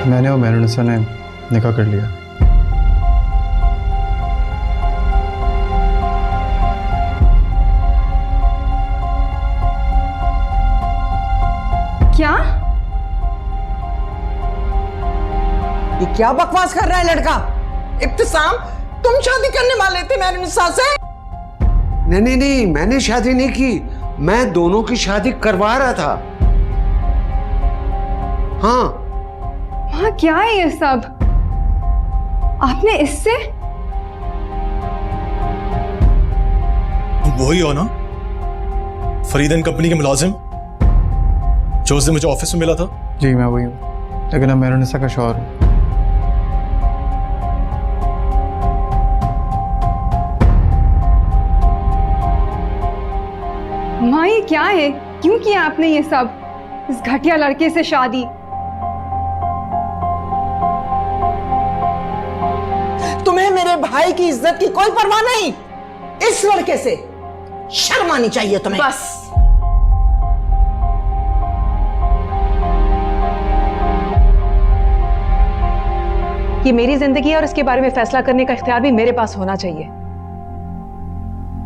मैंने और मेहरुनिसा ने निकाह कर लिया। क्या? ये क्या बकवास कर रहा है लड़का? इब्तिसाम, तुम शादी करने वाले थे मेहरुनिसा से? नहीं, मैंने शादी नहीं की, मैं दोनों की शादी करवा रहा था। हाँ। वहाँ क्या है ये सब? आपने इससे? वही हो ना, फरीदन कंपनी के मुलाजिम जो उस दिन मुझे ऑफिस में मिला था? जी मैं वही हूँ, लेकिन अब मेहरुनिसा का शौहर हूँ। माँ ये क्या है? क्यों किया आपने ये सब? इस घटिया लड़के से शादी? तुम्हें मेरे भाई की इज्जत की कोई परवाह नहीं? इस लड़के से शर्म आनी चाहिए तुम्हें। बस। ये मेरी जिंदगी है और इसके बारे में फैसला करने का इख्तियार भी मेरे पास होना चाहिए।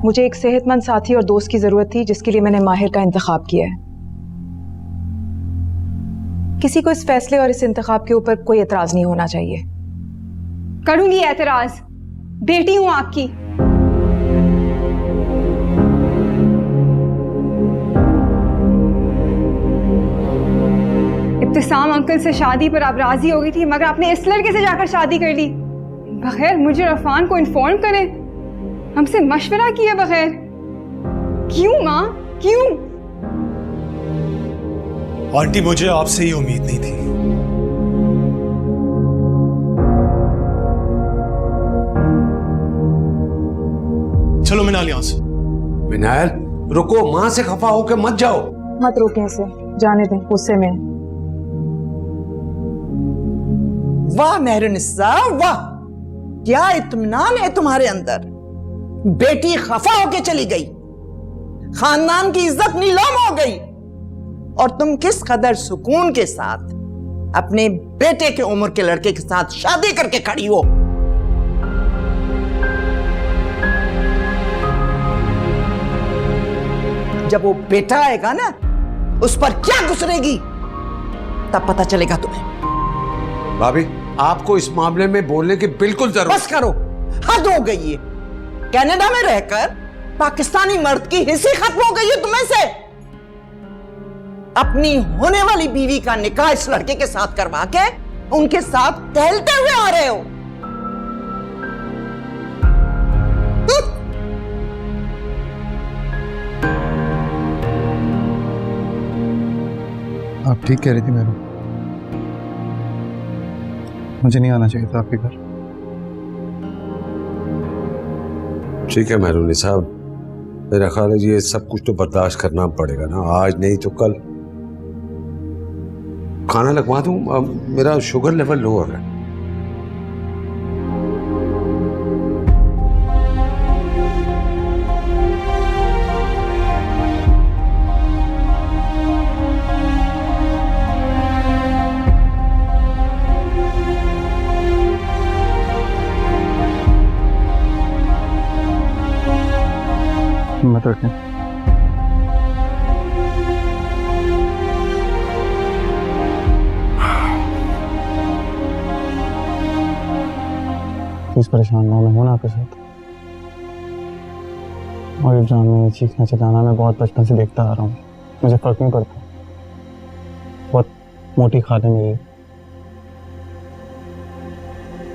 मुझे एक सेहतमंद साथी और दोस्त की जरूरत थी, जिसके लिए मैंने माहिर का इंतखाब किया है। किसी को इस फैसले और इस इंतखाब के ऊपर कोई एतराज नहीं होना चाहिए। करूंगी एतराज, बेटी हूं आपकी। इब्तिसाम अंकल से शादी पर आप राजी हो गई थी, मगर आपने इस लड़के से जाकर शादी कर ली बगैर मुझे रफान को इन्फॉर्म करे, हमसे मशवरा किए बगैर। क्यों माँ, क्यों? आंटी, मुझे आपसे ये उम्मीद नहीं थी। चलो मिनाल, यहां से। मिनाल रुको, मां से खफा होकर मत जाओ। मत रोकें इसे, जाने दें, गुस्से में। वाह मेहरुनिसा, वाह, क्या इत्मीनान है तुम्हारे अंदर। बेटी खफा होके चली गई, खानदान की इज्जत नीलाम हो गई, और तुम किस कदर सुकून के साथ अपने बेटे के उम्र के लड़के के साथ शादी करके खड़ी हो। जब वो बेटा आएगा ना, उस पर क्या गुजरेगी तब पता चलेगा तुम्हें। भाभी, आपको इस मामले में बोलने की बिल्कुल जरूरत। बस करो, हद हो गई है। कनाडा में रहकर पाकिस्तानी मर्द की हिस्सी खत्म हो गई है तुम्हें से। अपनी होने वाली बीवी का निकाह इस लड़के के साथ करवा के उनके साथ टहलते हुए आ रहे हो। आप ठीक कह रही थी मेरू, मुझे नहीं आना चाहिए था आपके घर। ठीक है मेहरुनिसा, मेरा ख्याल है ये सब कुछ तो बर्दाश्त करना पड़ेगा ना, आज नहीं तो कल। खाना लगवा दूं? मेरा शुगर लेवल लो हो रहा है। मत रखें। प्लीज परेशान ना हो, आपके साथ। और ये ड्रामे चीखना चिल्लाना मैं बहुत बचपन से देखता आ रहा हूँ, मुझे फर्क नहीं पड़ता। बहुत मोटी खाल है मेरी,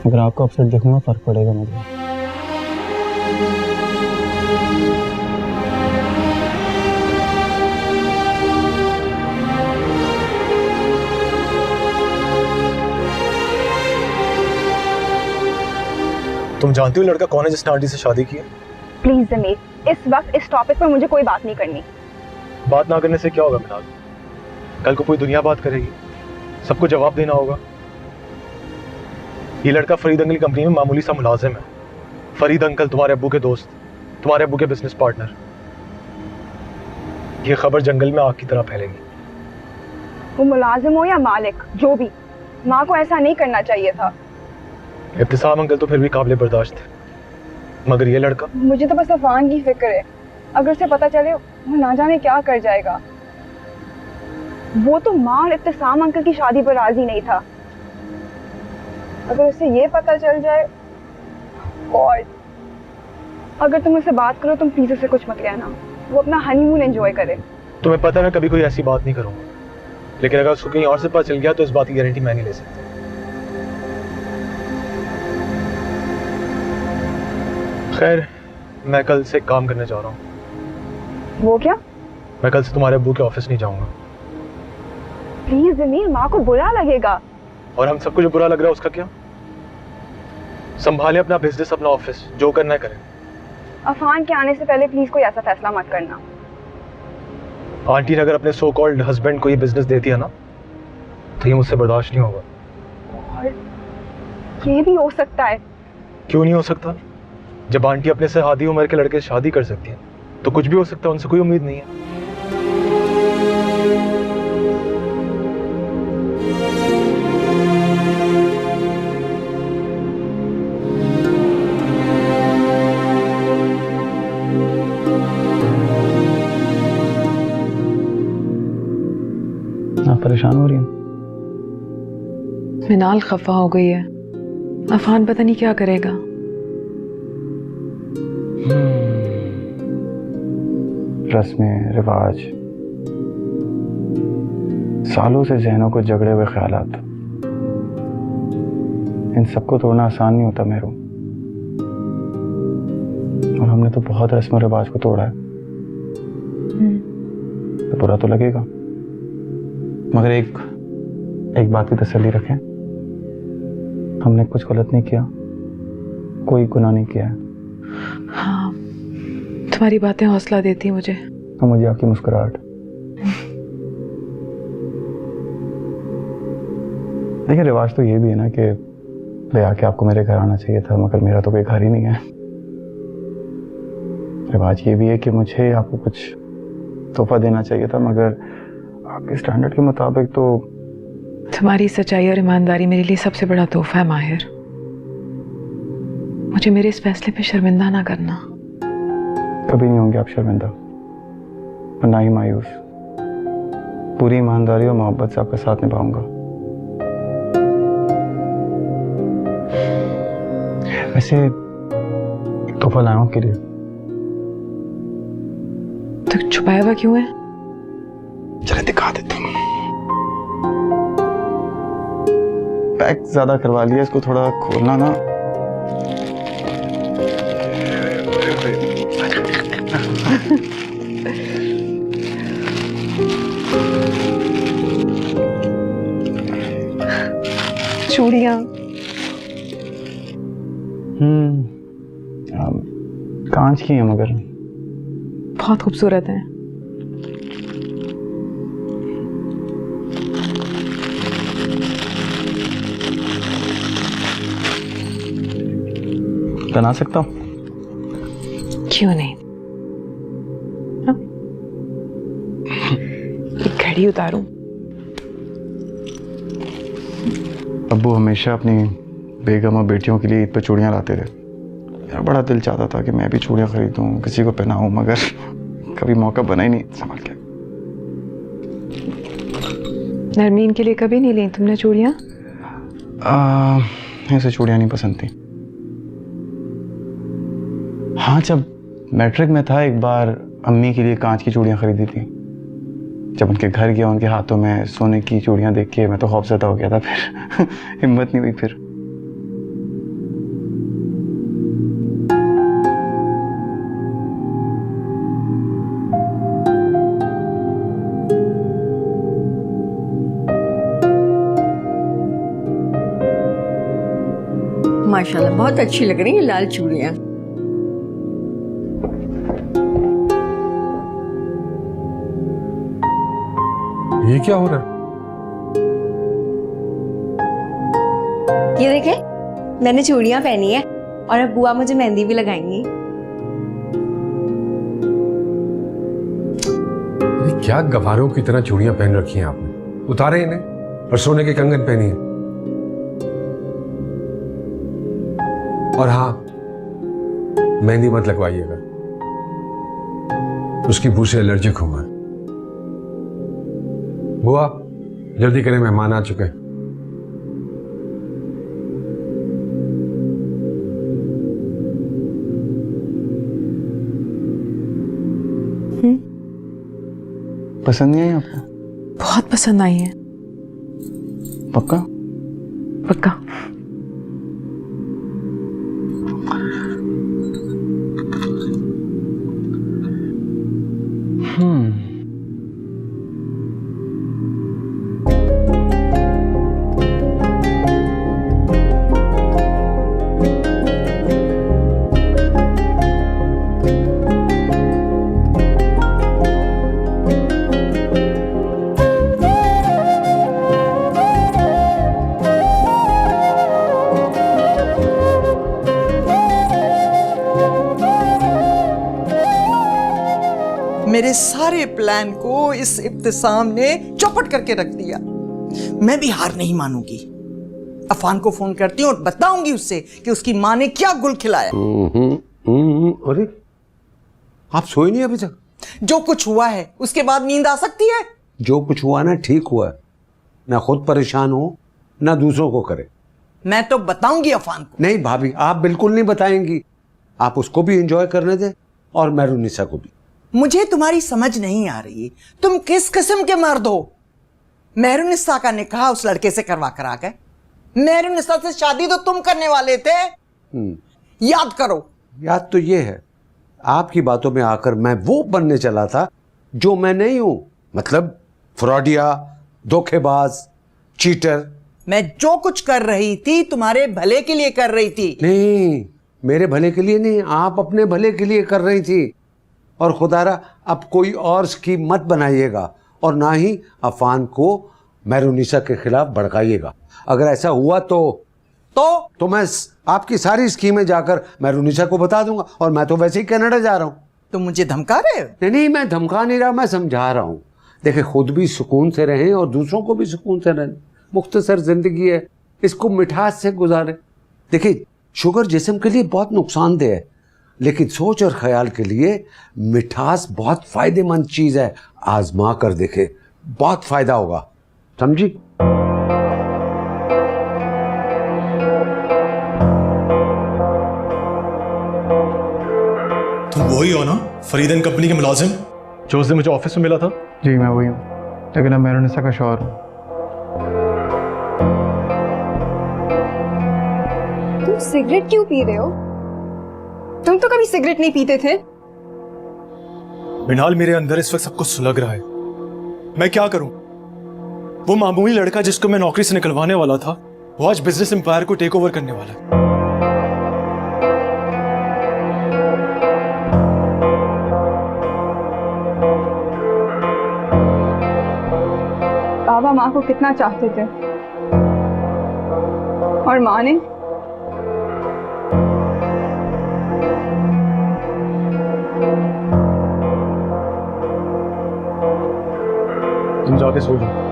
अगर आपको अपसेट देखूंगा फर्क पड़ेगा मुझे। तुम जानती हो लड़का कौन है जिसने आंटी से शादी की है? प्लीज जमीर, इस वक्त इस टॉपिक पर मुझे कोई बात नहीं करनी। बात ना करने से क्या होगा मिनाल? कल को पूरी दुनिया बात करेगी, सबको जवाब देना होगा। ये लड़का फरीद अंकल की कंपनी में मामूली सा मुलाजिम है। फरीद अंकल तुम्हारे अब्बू के दोस्त, तुम्हारे अब्बू के बिजनेस पार्टनर। ये खबर जंगल में आग की तरह फैलेगी। वो मुलाजिम हो या मालिक, जो भी, माँ को ऐसा नहीं करना चाहिए था। इब्तिसाम अंकल तो फिर भी काबिल बर्दाश्त थे, मगर ये लड़का। मुझे तो बस अफान की फिक्र है, अगर उसे पता चले वो ना जाने क्या कर जाएगा। वो तो माँ और इब्तिसाम अंकल की शादी पर राजी नहीं था, अगर उसे ये पता चल जाए। गॉड, अगर तुम उससे बात करो तुम प्लीज उसे कुछ मत कहना, वो अपना हनीमून एंजॉय करे। तुम्हें पता है मैं कभी कोई ऐसी बात नहीं करूंगा, लेकिन अगर उसको कहीं और से पता चल गया तो इस बात की गारंटी मैं नहीं ले सकता। खैर, मैं कल से काम करने जा रहा हूँ। वो क्या? मैं कल से तुम्हारे अब्बू के ऑफिस नहीं जाऊंगा। प्लीज जमीर, माँ को बुरा लगेगा। और हम सबको जो बुरा लग रहा है उसका क्या? संभाले अपना बिजनेस, अपना ऑफिस, जो करना है करें। अफान के आने से पहले प्लीज कोई ऐसा फैसला मत करना। आंटी ने अगर अपने सो कॉल्ड हस्बैंड को ये बिजनेस दे दिया ना, तो ये मुझसे बर्दाश्त नहीं होगा। और ये भी हो सकता है। क्यों नहीं हो सकता? जब आंटी अपने से आधी उम्र के लड़के से शादी कर सकती है तो कुछ भी हो सकता है, उनसे कोई उम्मीद नहीं है। आप परेशान हो रही हैं? मिनाल खफा हो गई है, अफान पता नहीं क्या करेगा। रस्में रिवाज, सालों से जहनों को जगड़े हुए ख्यालात, इन सबको तोड़ना आसान नहीं होता मेरू। और हमने तो बहुत रस्म रिवाज को तोड़ा है, तो बुरा तो लगेगा, मगर एक बात की तसल्ली रखें, हमने कुछ गलत नहीं किया, कोई गुनाह नहीं किया है। हाँ, तुम्हारी बातें हौसला देती मुझे। और मुझे आपकी मुस्कुराहट। देखिए, रिवाज तो ये भी है ना कि ले आके आपको मेरे घर आना चाहिए था, मगर मेरा तो कोई घर ही नहीं है। रिवाज ये भी है कि मुझे आपको कुछ तोहफा देना चाहिए था, मगर आपके स्टैंडर्ड के मुताबिक तो। तुम्हारी सच्चाई और ईमानदारी मेरे लिए सबसे बड़ा तोहफा है माहिर। मुझे मेरे इस फैसले पे शर्मिंदा ना करना। कभी नहीं होंगे आप शर्मिंदा, और ना ही मायूस। पूरी ईमानदारी और मोहब्बत से आपका साथ निभाऊंगा। वैसे तोहफा लाया हूं आपके लिए। तो छुपाया हुआ क्यों है? चले दिखा देता हूँ। पैक ज्यादा करवा लिया, इसको थोड़ा खोलना ना। चूड़ियां। कांच की है, मगर बहुत खूबसूरत है। बना सकता हूँ? क्यों नहीं? हाँ? एक घड़ी उतारूं? अब्बू हमेशा अपनी बेगम और बेटियों के लिए ईद पर चूड़ियाँ लाते थे। यार बड़ा दिल चाहता था कि मैं भी चूड़ियाँ खरीदूं, किसी को पहनाऊं, मगर कभी मौका बना ही नहीं संभाल के। नरमीन के लिए कभी नहीं ली तुमने चूड़ियाँ? ऐसे चूड़ियाँ नहीं पसंद थी। हाँ, जब मैट्रिक में था एक बार अम्मी के लिए कांच की चूड़ियाँ खरीदी थी। जब उनके घर गया, उनके हाथों में सोने की चूड़ियाँ देख के मैं तो खौफज़दा हो गया था। फिर हिम्मत नहीं हुई। फिर माशाल्लाह बहुत अच्छी लग रही है लाल चूड़ियाँ। ये क्या हो रहा है? ये देखे, मैंने चूड़ियां पहनी है और अब बुआ मुझे मेहंदी भी लगाएंगी। ये क्या गवारों की तरह चूड़ियां पहन रखी हैं आपने? उतारे इन्हें और सोने के कंगन पहनी है। और हाँ, मेहंदी मत लगवाइएगा, उसकी बू से एलर्जिक हूं मैं। बुआ जल्दी करें, मेहमान आ चुके हैं। पसंद नहीं आई आपको? बहुत पसंद आई है। पक्का? पक्का। मेरे सारे प्लान को इस इब्तिसाम ने चौपट करके रख दिया। मैं भी हार नहीं मानूंगी। अफान को फोन करती हूँ और बताऊंगी उससे कि उसकी माँ ने क्या गुल खिलाया। अरे आप सोए नहीं अभी तक? जो कुछ हुआ है उसके बाद नींद आ सकती है? जो कुछ हुआ ना ठीक हुआ, ना खुद परेशान हो ना दूसरों को करे। मैं तो बताऊंगी अफान को। नहीं भाभी, आप बिल्कुल नहीं बताएंगी। आप उसको भी एंजॉय करने दें और मेहरुनिसा को भी। मुझे तुम्हारी समझ नहीं आ रही, तुम किस किस्म के मर्द हो? मेहरुनिसा का निकाह उस लड़के से करवा कर आ गए। मेहरुनिसा से शादी तो तुम करने वाले थे। याद करो। याद तो ये है, आपकी बातों में आकर मैं वो बनने चला था जो मैं नहीं हूं, मतलब फ्रॉडिया, धोखेबाज, चीटर। मैं जो कुछ कर रही थी तुम्हारे भले के लिए कर रही थी। नहीं, मेरे भले के लिए नहीं, आप अपने भले के लिए कर रही थी। और खुदारा अब कोई और स्कीम मत बनाइएगा और ना ही अफान को मेहरुनिसा के खिलाफ भड़काइएगा। अगर ऐसा हुआ तो मैं आपकी सारी स्कीमें जाकर मेहरुनिसा को बता दूंगा और मैं तो वैसे ही कनाडा जा रहा हूं। तुम मुझे धमका रहे हो? नहीं, मैं धमका नहीं रहा, मैं समझा रहा हूं। देखिए, खुद भी सुकून से रहें और दूसरों को भी सुकून से रहें। मुख्तसर जिंदगी है, इसको मिठास से गुजारें। देखिए, शुगर जिस्म के लिए बहुत नुकसानदेह है, लेकिन सोच और ख्याल के लिए मिठास बहुत फायदेमंद चीज है। आजमा कर देखे, बहुत फायदा होगा, समझी? तुम वही हो ना फरीदन कंपनी के मुलाजिम जो उस दिन मुझे ऑफिस में मिला था? जी मैं वही हूँ, लेकिन अब मेहरुनिसा का शौहर हूँ। तुम सिगरेट क्यों पी रहे हो? तुम तो कभी सिगरेट नहीं पीते थे। बिनाल, मेरे अंदर इस वक्त सब कुछ सुलग रहा है। मैं क्या करूं? वो मामूली लड़का जिसको मैं नौकरी से निकलवाने वाला था, वो आज बिजनेस एम्पायर को टेक ओवर करने वाला है। बाबा माँ को कितना चाहते थे और माँ ने तुम जाके सो जाओ।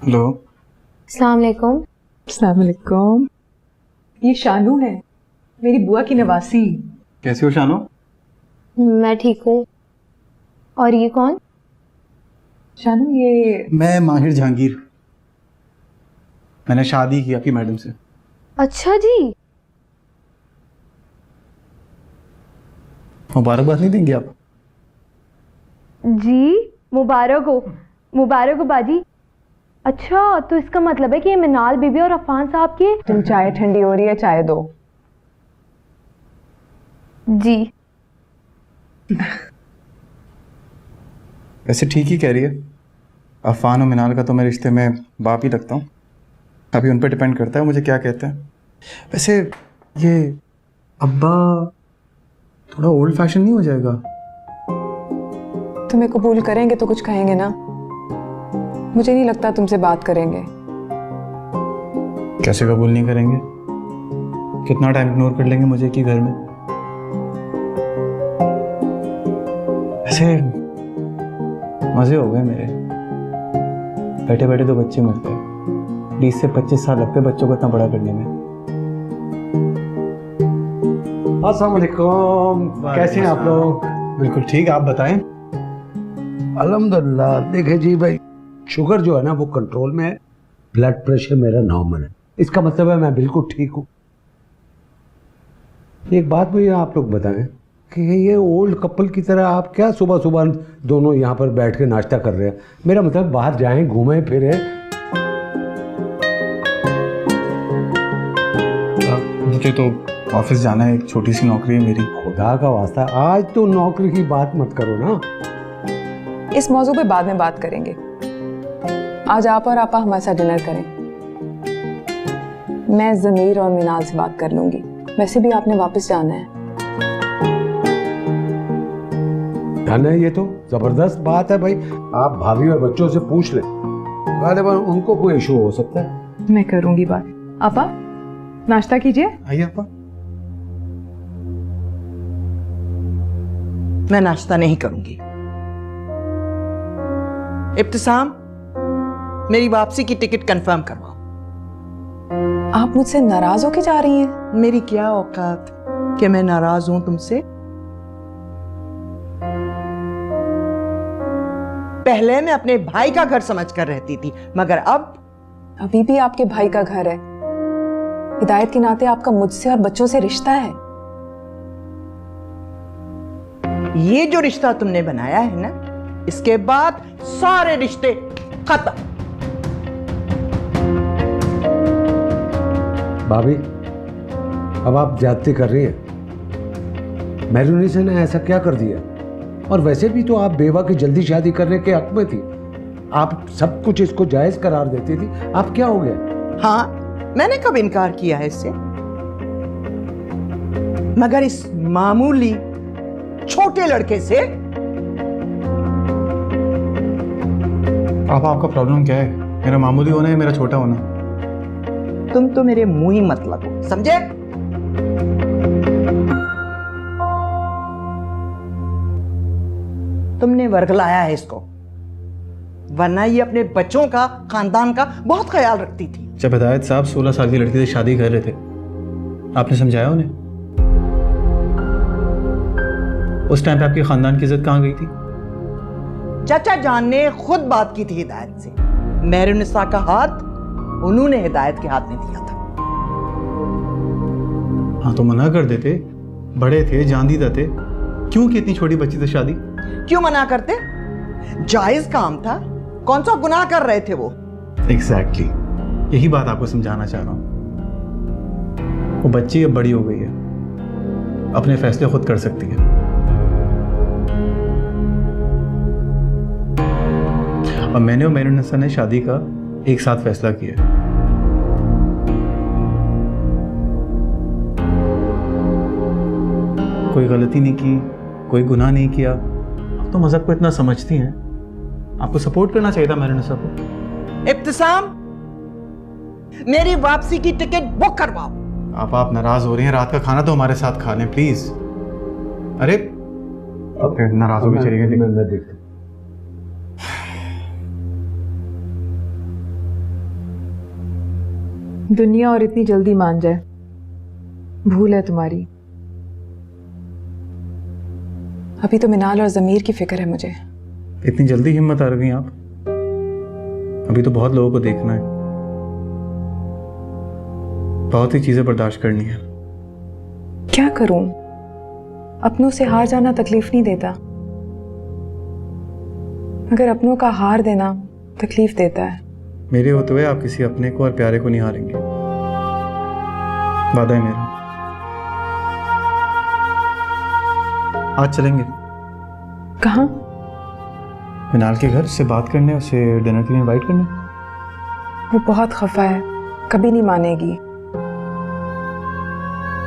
हेलो, अस्सलाम वालेकुम। अस्सलाम वालेकुम। ये शानू है, मेरी बुआ की नवासी। कैसी हो शानो? मैं ठीक हूँ। और ये कौन? शानू, ये मैं माहिर जहांगीर। मैंने शादी की आपकी मैडम से। अच्छा जी। मुबारकबाद नहीं देंगे आप? जी मुबारक हो, मुबारक हो बाजी। अच्छा, तो इसका मतलब है कि ये मिनाल बीबी और अफान साहब के। तुम चाय ठंडी हो रही है, चाय दो। जी वैसे ठीक ही कह रही है। अफान और मिनाल का तो मैं रिश्ते में बाप ही लगता हूँ। अभी उन पर डिपेंड करता है मुझे क्या कहते हैं। वैसे ये अब्बा थोड़ा ओल्ड फैशन नहीं हो जाएगा? तुम्हें कबूल करेंगे तो कुछ कहेंगे ना। मुझे नहीं लगता तुमसे बात करेंगे। कैसे कबूल नहीं करेंगे? कितना टाइम इग्नोर कर लेंगे मुझे कि घर में? ऐसे मजे हो गए मेरे। बैठे बैठे 2 बच्चे मिल गए। 20 से 25 साल लगते बच्चों को इतना बड़ा करने में। अस्सलाम वालेकुम, कैसे हैं आप लोग? बिल्कुल ठीक, आप बताएं। अल्हम्दुलिल्लाह। देखे जी भाई, शुगर जो है ना वो कंट्रोल में है, ब्लड प्रेशर मेरा नॉर्मल है। इसका मतलब है मैं बिल्कुल ठीक हूँ। एक बात मुझे आप लोग बताएं कि ये ओल्ड कपल की तरह आप क्या सुबह सुबह दोनों यहाँ पर बैठ के नाश्ता कर रहे हैं? मेरा मतलब बाहर जाएं, घूमें फिरें। मुझे तो ऑफिस जाना है, एक छोटी सी नौकरी है मेरी। खुदा का वास्ता, आज तो नौकरी की बात मत करो ना। इस मौजू पे बाद में बात करेंगे। आज आप और आपा हमारे साथ डिनर करें। मैं ज़मीर और मिनाल से बात कर लूंगी। वैसे भी आपने वापस जाना है। जाना है, ये तो जबरदस्त बात है भाई। आप भाभी और बच्चों से पूछ लें, गालिबन उनको कोई इशू हो सकता है। मैं करूंगी बात। आपा नाश्ता कीजिए। आइए आपा। मैं नाश्ता नहीं करूंगी। इब्तिसाम, मेरी वापसी की टिकट कंफर्म करवाओ। आप मुझसे नाराज होके जा रही हैं? मेरी क्या औकात कि मैं नाराज हूं तुमसे। पहले मैं अपने भाई का घर समझकर रहती थी, मगर अब अभी भी आपके भाई का घर है। हिदायत के नाते आपका मुझसे और बच्चों से रिश्ता है। ये जो रिश्ता तुमने बनाया है ना, इसके बाद सारे रिश्ते खत्म। भाभी, अब आप ज्यादती कर रही हैं। मेहरुनिसा ने ऐसा क्या कर दिया? और वैसे भी तो आप बेवा की जल्दी शादी करने के हक में थी। आप सब कुछ इसको जायज करार देती थी। आप क्या हो गया? हाँ, मैंने कब इनकार किया है इससे? मगर इस मामूली छोटे लड़के से। आपका प्रॉब्लम क्या है? मेरा मामूली होना है, मेरा छोटा होना? तुम तो मेरे मुंह ही मत लगो, समझे? तुमने वर्गलाया है इसको, वरना ये अपने बच्चों का, खानदान का बहुत ख्याल रखती थी। जब हिदायत साहब 16 साल की लड़की से शादी कर रहे थे, आपने समझाया उन्हें? उस टाइम पे आपके खानदान की इज्जत कहां गई थी? चाचा जान ने खुद बात की थी हिदायत से। मेहरुनिसा का हाथ उन्होंने हिदायत के हाथ में दिया था। हाँ तो मना कर देते, बड़े थे, जान-दीदा थे, क्यों की इतनी छोटी बच्ची से शादी? क्यों मना करते? जायज काम था, कौन सा गुनाह कर रहे थे वो? एग्जैक्टली, यही बात आपको समझाना चाह रहा हूं। वो बच्ची अब बड़ी हो गई है, अपने फैसले खुद कर सकती है। अब मैंने और मेहरुनिसा ने शादी का एक साथ फैसला किया। कोई गलती नहीं की, कोई गुनाह नहीं किया। आप तो मजहब को इतना समझती हैं, आपको सपोर्ट करना चाहिए था मेहरुनिसा को। इब्तिसाम, मेरी वापसी की टिकट बुक करवाओ। आप नाराज हो रही हैं? रात का खाना तो हमारे साथ खा लें प्लीज। अरे नाराज हो गई, चली गई। मैं देखता हूं। दुनिया और इतनी जल्दी मान जाए, भूल है तुम्हारी। अभी तो मिनाल और ज़मीर की फिक्र है मुझे। इतनी जल्दी हिम्मत आ गई आप? अभी तो बहुत लोगों को देखना है, बहुत ही चीजें बर्दाश्त करनी है। क्या करूं? अपनों से हार जाना तकलीफ नहीं देता, मगर अपनों का हार देना तकलीफ देता है। मेरे होते हुए आप किसी अपने को और प्यारे को नहीं हारेंगे, वादा है मेरा। आज चलेंगे। कहाँ? मिनाल के घर से बात करने, उसे डिनर के लिए इनवाइट करने। वो बहुत खफा है, कभी नहीं मानेगी।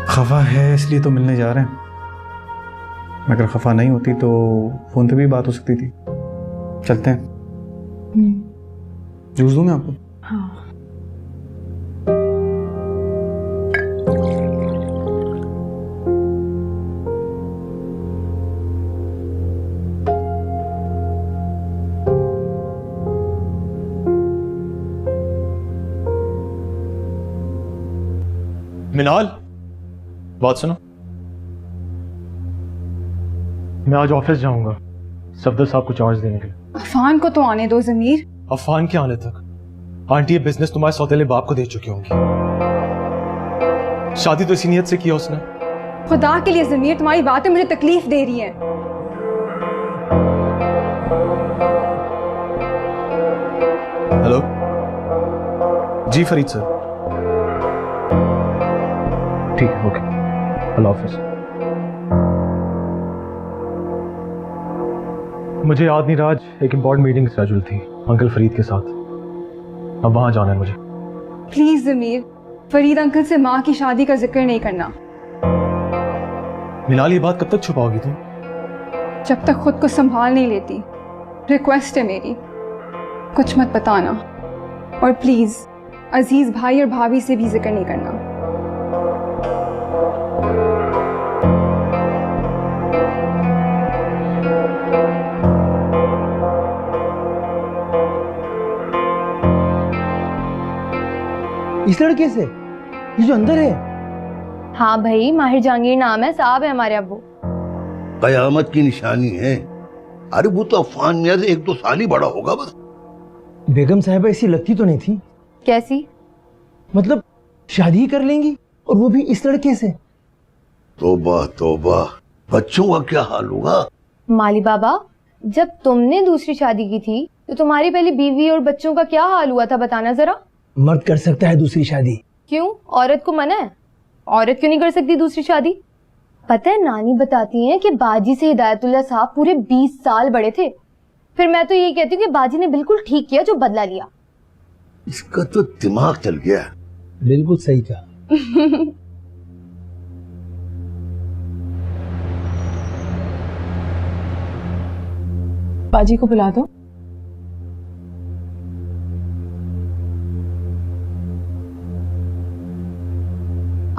खफा है इसलिए तो मिलने जा रहे हैं, अगर खफा नहीं होती तो फोन पे भी बात हो सकती थी। चलते हैं। जूस दूं मैं आपको? हाँ। मिनाल, बात सुनो। मैं आज ऑफिस जाऊंगा सफदर साहब को चार्ज देने के लिए। अफान को तो आने दो ज़मीर। अफान के आने तक आंटी ये बिजनेस तुम्हारे सौतेले बाप को दे चुकी होंगी। शादी तो इसी नियत से किया उसने। खुदा के लिए ज़मीर, तुम्हारी बातें मुझे तकलीफ दे रही हैं। हेलो जी फरीद सर। ठीक है, ओके, अल्लाह हाफिज। मुझे याद नहीं रहा, आज एक इंपॉर्टेंट मीटिंग शेड्यूल थी अंकल फरीद के साथ, अब वहां जाना है मुझे। प्लीज ज़मीर, फरीद अंकल से माँ की शादी का जिक्र नहीं करना। मिनाल, ये बात कब तक छुपाओगी तुम? जब तक खुद को संभाल नहीं लेती। रिक्वेस्ट है मेरी, कुछ मत बताना। और प्लीज अजीज भाई और भाभी से भी जिक्र नहीं करना। इस लड़के से, ये जो अंदर है? हाँ भाई, माहिर जहांगीर नाम है, साहब है हमारे अब्बू। कयामत की निशानी है। अरे वो तो अफान मियां से 1-2 साल ही बड़ा होगा बस। बेगम साहिबा ऐसी लगती तो नहीं थी। कैसी? मतलब शादी कर लेंगी और वो भी इस लड़के से? तौबा तौबा, बच्चों का क्या हाल होगा? माली बाबा, जब तुमने दूसरी शादी की थी तो तुम्हारी पहली बीवी और बच्चों का क्या हाल हुआ था, बताना जरा। मर्द कर सकता है दूसरी शादी। क्यों, औरत को मना है? औरत क्यों नहीं कर सकती दूसरी शादी? पता है, नानी बताती हैं कि बाजी से हिदायतुल्लाह साहब पूरे 20 साल बड़े थे। फिर मैं तो यही कहती हूँ कि बाजी ने बिल्कुल ठीक किया जो बदला लिया। इसका तो दिमाग चल गया। बिल्कुल सही कहा। बाजी को बुला दो।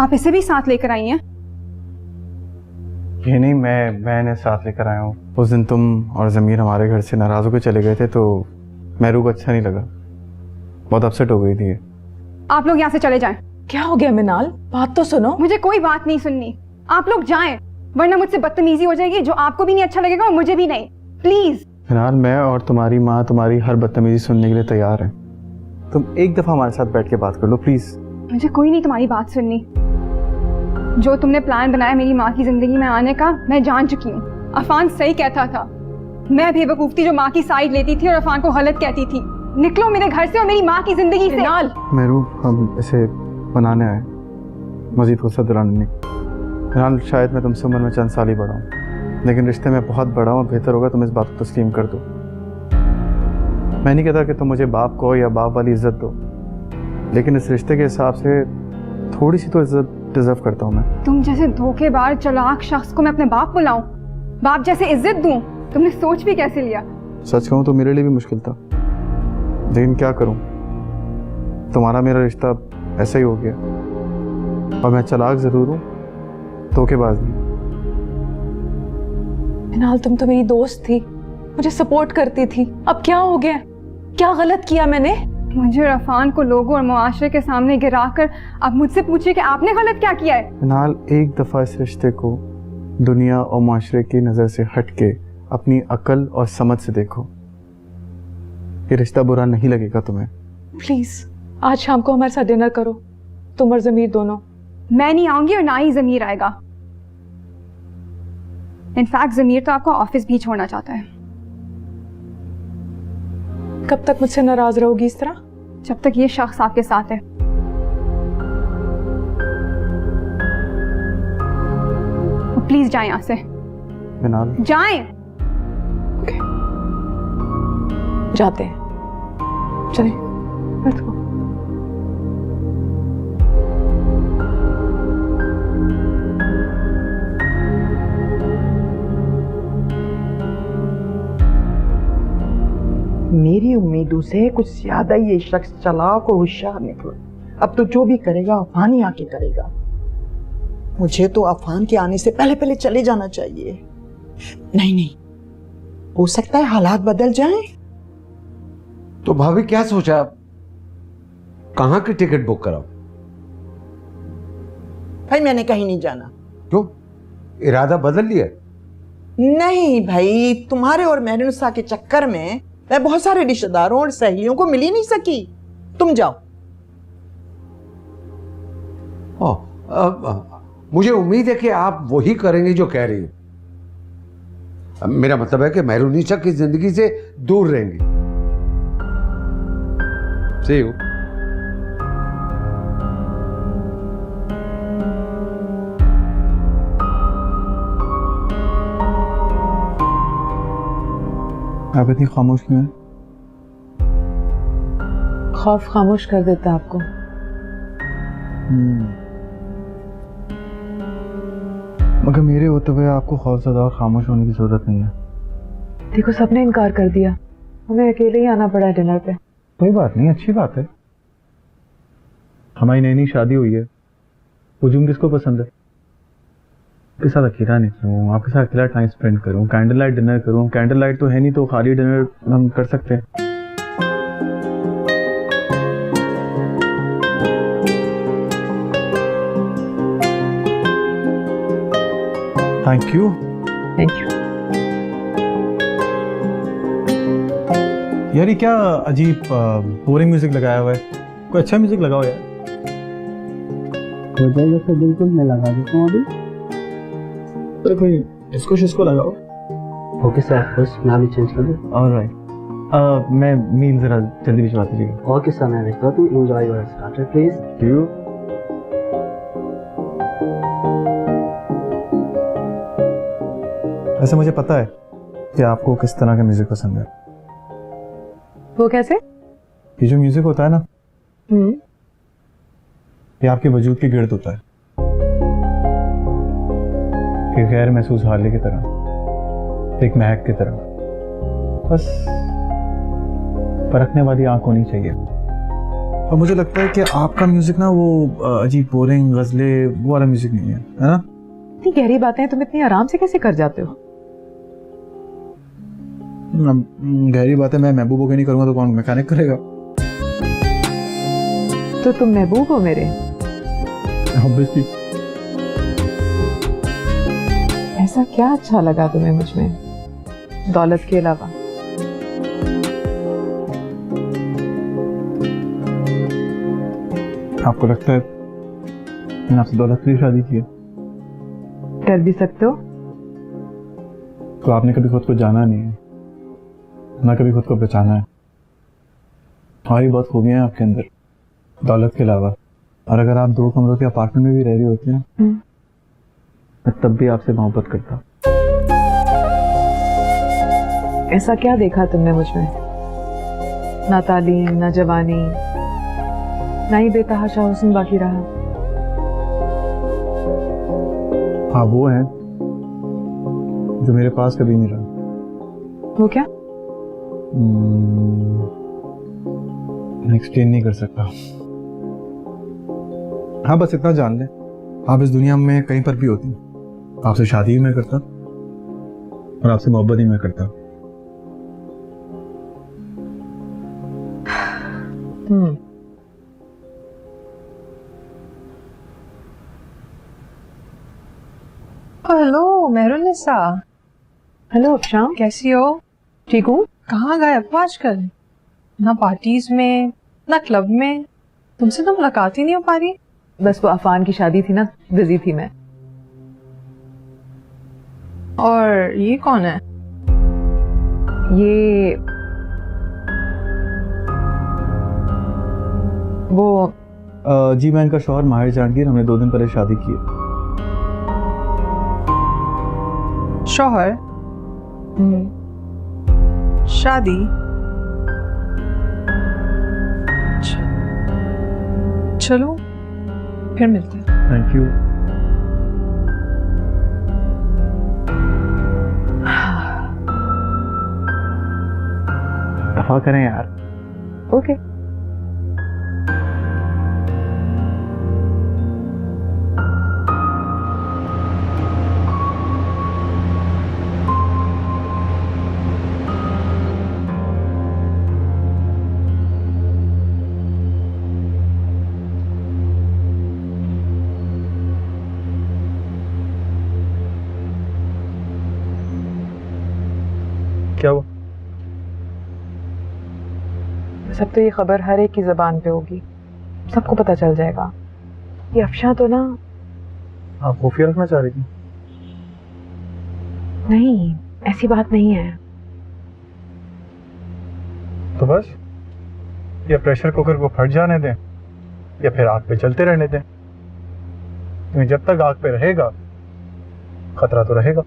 आप इसे भी साथ लेकर आई हैं? ये नहीं, मैं इन्हें साथ लेकर आया हूँ। उस दिन तुम और ज़मीर हमारे घर से नाराज़ होकर चले गए थे तो मेहरू को अच्छा नहीं लगा, बहुत अपसेट हो गई थी। आप लोग यहाँ से चले जाएं। क्या हो गया मिनाल, बात तो सुनो। मुझे कोई बात नहीं सुननी, आप लोग जाएं, वरना मुझसे बदतमीजी हो जाएगी जो आपको भी नहीं अच्छा लगेगा और मुझे भी नहीं। प्लीज। फिलहाल मैं और तुम्हारी माँ तुम्हारी हर बदतमीजी सुनने के लिए तैयार हैं। तुम एक दफ़ा हमारे साथ बैठ के बात कर लो प्लीज़। मुझे कोई नहीं तुम्हारी बात सुननी। जो तुमने प्लान बनाया मेरी माँ की जिंदगी में आने का, मैं जान चुकी हूँ। अफान सही कहता था, मैं बेवकूफ थी जो माँ की साइड लेती थी और अफान को गलत कहती थी। निकलो मेरे घर से और मेरी माँ की जिंदगी से। मेहरू, हम इसे बनाने आए, मजीद गुस्सा दिलाने नहीं। फिलहाल शायद मैं तुमसे उम्र में चंद साल ही बड़ा हूँ, लेकिन रिश्ते में बहुत बड़ा हूँ। बेहतर होगा तुम इस बात को तस्लीम कर दो। मैं नहीं कहता कि तुम मुझे बाप को या बाप वाली इज्जत दो, लेकिन इस रिश्ते के हिसाब से थोड़ी सी तो इज्जत डिजर्व करता हूँ मैं। तुम जैसे धोखेबाज चालाक शख्स को मैं अपने बाप बुलाऊं, बाप जैसे इज्जत दूं? तुमने सोच भी कैसे लिया? सच कहूँ तो मेरे लिए भी मुश्किल था, लेकिन क्या करूँ, तुम्हारा मेरा रिश्ता ऐसा ही हो गया। और मैं चालाक जरूर हूँ, धोखेबाज नहीं। मिनाल, तुम तो मेरी दोस्त थी, मुझे सपोर्ट करती थी, अब क्या हो गया? क्या गलत किया मैंने? मुझे और अफान को लोगों और मुआशरे के सामने गिराकर अब मुझसे पूछिए कि आपने गलत क्या किया है। फिलहाल एक दफ़ा इस रिश्ते को दुनिया और मुआशरे की नज़र से हट के अपनी अकल और समझ से देखो। ये रिश्ता बुरा नहीं लगेगा तुम्हें। प्लीज आज शाम को हमारे साथ डिनर करो, तुम और ज़मीर दोनों। मैं नहीं आऊंगी और ना ही ज़मीर आएगा। इनफैक्ट ज़मीर तो आपको ऑफिस भी छोड़ना चाहता है। कब तक मुझसे नाराज रहोगी इस तरह? जब तक ये शख्स आपके साथ है। प्लीज जाएं यहाँ से। मिनाल, जाएं। जाते हैं, चलिए लेट्स गो। मेरी उम्मीदों से कुछ ज्यादा ये शख्स चालाक और होशियार निकला। अब तो जो भी करेगा अफान ही आके करेगा। मुझे तो अफान के आने से पहले पहले चले जाना चाहिए। नहीं नहीं, हो सकता है हालात बदल जाएं। तो भाभी क्या सोचा, कहाँ की टिकट बुक कराओ? भाई मैंने कहीं नहीं जाना। क्यों, इरादा बदल लिया? नहीं भाई, तुम्हारे और मेहरुनिसा के चक्कर में मैं बहुत सारे रिश्तेदारों और सहेलियों को मिल ही नहीं सकी। तुम जाओ। मुझे उम्मीद है कि आप वही करेंगे जो कह रही हो। मेरा मतलब है कि मेहरुनिसा की जिंदगी से दूर रहेंगे। See you. आप इतनी खामोश क्यों हैं? खौफ खामोश कर देता आपको। मगर मेरे होते हुए आपको खौफज़दा और खामोश होने की जरूरत नहीं है। देखो सबने इनकार कर दिया, हमें अकेले ही आना पड़ा डिनर पे। कोई बात नहीं, अच्छी बात है। हमारी नई नई शादी हुई है, हुजूम किसको पसंद है? आपके साथ अकेला निकलूं, आपके साथ अकेला टाइम स्पेंड करूं, कैंडल लाइट डिनर करूं। कैंडल लाइट तो है नहीं, तो खाली डिनर हम कर सकते हैं। Thank you. Thank you. यार ये क्या अजीब बोरिंग म्यूजिक लगाया हुआ है? कोई अच्छा म्यूजिक लगाओ यार। हो जाएगा सर, बिल्कुल मैं लगा देता हूँ अभी। तो कोई डिस्को शिस्को लगाओ। ओके सर, बस मैं अभी चेंज कर दूँ। ऑलराइट, मैं मील जरा जल्दी भिजवा दीजिएगा। ओके सर, मैं भिजवा दूँ। Enjoy your starter please. क्यों? वैसे मुझे पता है कि आपको किस तरह का म्यूजिक पसंद है। वो कैसे? ये जो म्यूजिक होता है ना, ये आपके वजूद के गिर्द होता है, एक गैर महसूस हाले की तरह, एक महक की तरह। बस परखने वाली आंख होनी चाहिए। और मुझे लगता है कि आपका म्यूजिक ना वो अजीब बोरिंग गजले वो वाला म्यूजिक नहीं है, है ना? इतनी गहरी बातें तुम इतनी आराम से कैसे कर जाते हो? गहरी बात है, मैं महबूब होकर नहीं करूंगा तो कौन मैकेनिक करेगा? तो तुम महबूब हो मेरे? ऑब्वियसली। ऐसा क्या अच्छा लगा तुम्हें मुझ में, दौलत के अलावा? आपको लगता है मैंने आपसे दौलत के लिए शादी की है? डर भी सकते हो। तो आपने कभी खुद को जाना नहीं है, ना कभी खुद को बचाना है। हमारी बहुत खूबियां हैं आपके अंदर, दौलत के अलावा। और अगर आप 2 कमरों के अपार्टमेंट में भी रह रही होती हैं, मैं तब भी आपसे मोहब्बत करता। ऐसा क्या देखा तुमने मुझ में? ना तालीम, ना जवानी, ना ही बेतहाशा हुस्न बाकी रहा। हाँ, वो है जो मेरे पास कभी नहीं रहा। वो क्या? मैं एक्सप्लेन नहीं कर सकता। हाँ, बस इतना जान ले, आप इस दुनिया में कहीं पर भी होती, आपसे शादी भी मैं करता और आपसे मोहब्बत ही मैं करता। हेलो मेहरुनिसा। हेलो अफशाम, कैसी हो? ठीक हूँ। कहाँ गायब हो आजकल? ना पार्टीज में, ना क्लब में, तुमसे तो मुलाकात ही नहीं हो पा रही। बस वो अफान की शादी थी ना, बिजी थी मैं। और ये कौन है? ये वो जी, मैं इनका शौहर माहिर जहांगीर, हमने 2 दिन पहले शादी की है। शौहर? शादी? चलो फिर मिलते हैं। Thank you. दफा करें यार। ओके। क्या हुआ? सब तो ये खबर हर एक की जबान पे होगी, सबको पता चल जाएगा। ये अफशा तो ना। आप खुफिया रखना चाह रही थी? नहीं, ऐसी बात नहीं है। तो बस या प्रेशर कुकर को फट जाने दें या फिर आग पे चलते रहने दें, क्योंकि जब तक आग पे रहेगा खतरा तो रहेगा।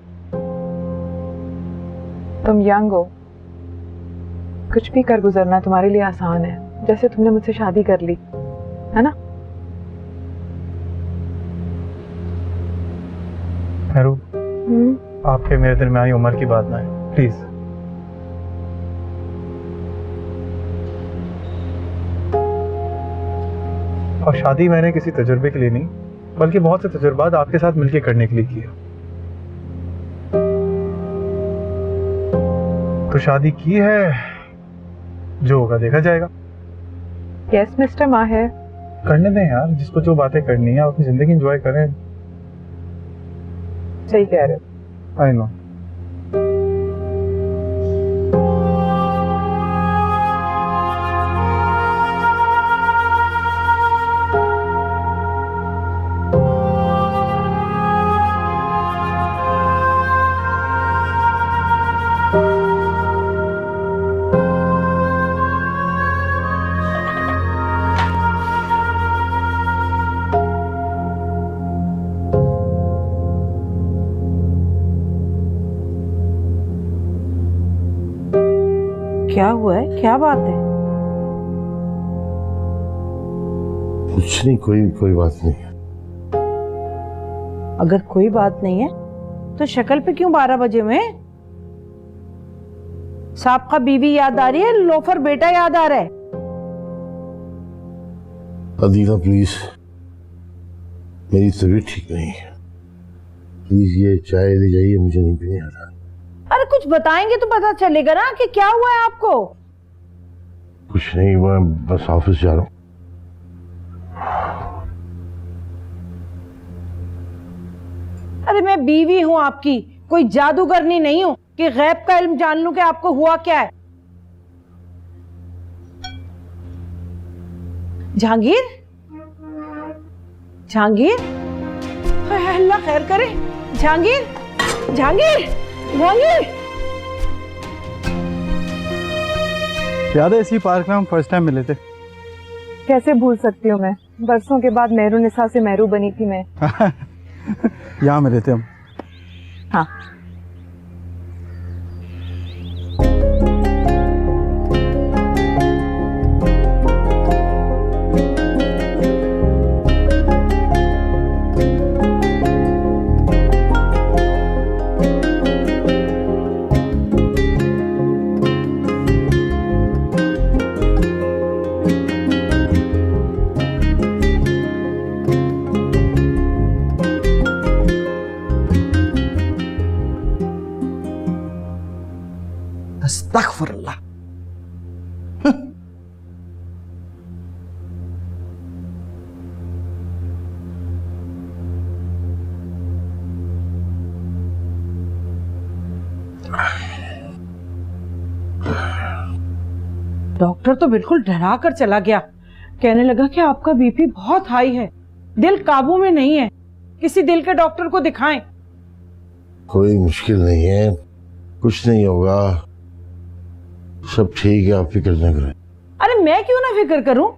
तुम यंग हो, कुछ भी कर गुजरना तुम्हारे लिए आसान है, जैसे तुमने मुझसे शादी कर ली है ना। मेहरू, आपके मेरे दरमियानी उम्र की बात ना है, प्लीज। और शादी मैंने किसी तजुर्बे के लिए नहीं, बल्कि बहुत से तजुर्बात आपके साथ मिलकर करने के लिए किया। तो शादी की है, जो होगा देखा जाएगा। यस मिस्टर माहिर। करने दें यार, जिसको जो बातें करनी है अपनी जिंदगी एंजॉय करें। सही कह रहे हो। I know. क्या हुआ है, क्या बात है? कुछ नहीं, कोई बात नहीं। अगर कोई बात नहीं है तो शक्ल पे क्यों 12 बजे में? साहब का बीवी याद आ रही है, लोफर बेटा याद आ रहा है? अदीला प्लीज, मेरी तबीयत ठीक नहीं है, प्लीज ये चाय ले जाइए, मुझे नहीं पीने आ रहा। अरे कुछ बताएंगे तो पता चलेगा ना कि क्या हुआ है आपको। कुछ नहीं, मैं बस ऑफिस जा रहा हूँ। अरे मैं बीवी हूँ आपकी, कोई जादूगरनी नहीं हूँ कि गैब का इल्म जान लूं कि आपको हुआ क्या है। जहांगीर, जहांगीर, अल्लाह खैर करे। जहांगीर, जहांगीर, जहांगीर। याद है इसी पार्क में हम फर्स्ट टाइम मिले थे? कैसे भूल सकती हूँ मैं, बरसों के बाद मेहरुनिसा से मेहरू बनी थी मैं। यहाँ मिले थे हम। हाँ। अस्तगफुरुल्लाह। डॉक्टर तो बिल्कुल डरा कर चला गया, कहने लगा कि आपका बीपी बहुत हाई है, दिल काबू में नहीं है, किसी दिल के डॉक्टर को दिखाएं। कोई मुश्किल नहीं है, कुछ नहीं होगा, सब ठीक है, आप फिक्र न करें। अरे मैं क्यों ना फिक्र करूं?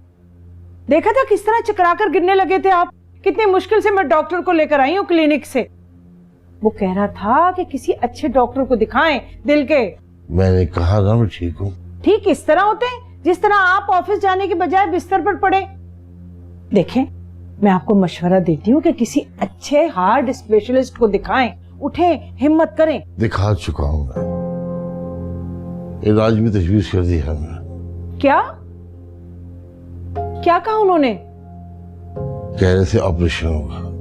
देखा था किस तरह चकरा कर गिरने लगे थे आप, कितनी मुश्किल से मैं डॉक्टर को लेकर आई हूं क्लिनिक से। वो कह रहा था कि किसी अच्छे डॉक्टर को दिखाएं दिल के। मैंने कहा ना मैं ठीक हूँ। ठीक इस तरह होते हैं जिस तरह आप ऑफिस जाने के बजाय बिस्तर पर पड़े। देखें, मैं आपको मशवरा देती हूँ कि किसी अच्छे हार्ट स्पेशलिस्ट को दिखाएं, उठें, हिम्मत करें। दिखा चुका हूँ मैं, इलाज भी तजवीज कर दिया है मैंने। क्या क्या कहा उन्होंने? कह रहे थे ऑपरेशन होगा।